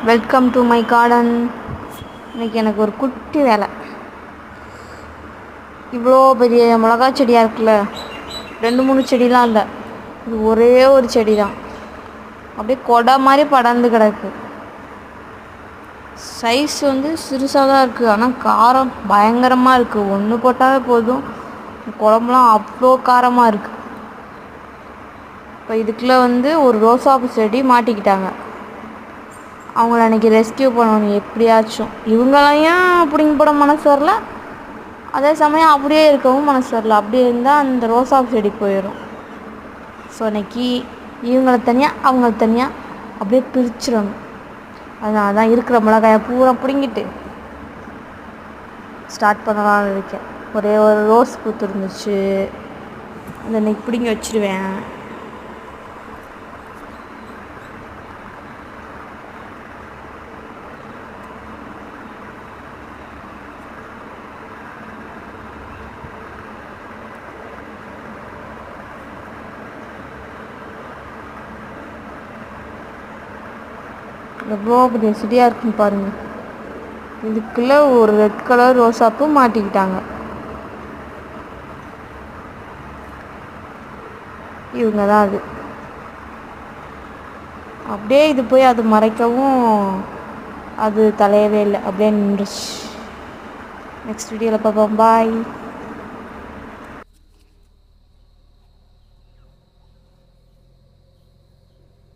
Welcome to my garden. இன்றைக்கி எனக்கு ஒரு குட்டி வேலை. இவ்வளோ பெரிய மிளகா செடியாக இருக்குல்ல, 2-3 செடிலாம் இல்லை, இது ஒரே ஒரு செடி தான். அப்படியே கொடை மாதிரி படர்ந்து கிடக்கு. சைஸ் வந்து சிறுசாக தான் இருக்குது, ஆனால் காரம் பயங்கரமாக இருக்குது. ஒன்று போட்டாலே போதும், குழம்புலாம் அவ்வளோ காரமாக இருக்குது. இப்போ இதுக்குள்ளே வந்து ஒரு ரோசாப்பூ செடி மாட்டிக்கிட்டாங்க. அவங்கள அன்றைக்கி ரெஸ்கியூ பண்ணணும் எப்படியாச்சும். இவங்களையும் பிடிங்கி போட மனசு வரல, அதே சமயம் அப்படியே இருக்கவும் மனசு வரல. அப்படி இருந்தால் அந்த ரோசாப்பூ செடி போயிடும். ஸோ அன்றைக்கி இவங்கள தனியாக அவங்கள தனியாக அப்படியே பிரிச்சிடணும். அதனால தான் இருக்கிற மிளகாயை பூரா பிடுங்கிட்டு ஸ்டார்ட் பண்ணலாம்னு இருக்கேன். ஒரே ஒரு ரோஸ் பூத்து இருந்துச்சு, அதை இன்றைக்கி பிடுங்கி வச்சுருவேன். எவ்வளோ பெரிய செடியாக இருக்குன்னு பாருங்கள். இதுக்குள்ளே ஒரு ரெட் கலர் ரோசாப்பூ மாட்டிக்கிட்டாங்க. இவங்க தான் அது. அப்படியே இது போய் அது மறைக்கவும் அது தலையவே இல்லை, அப்படியே நின்றுச்சு. நெக்ஸ்ட் வீடியோவில் பார்ப்போம். பாய்.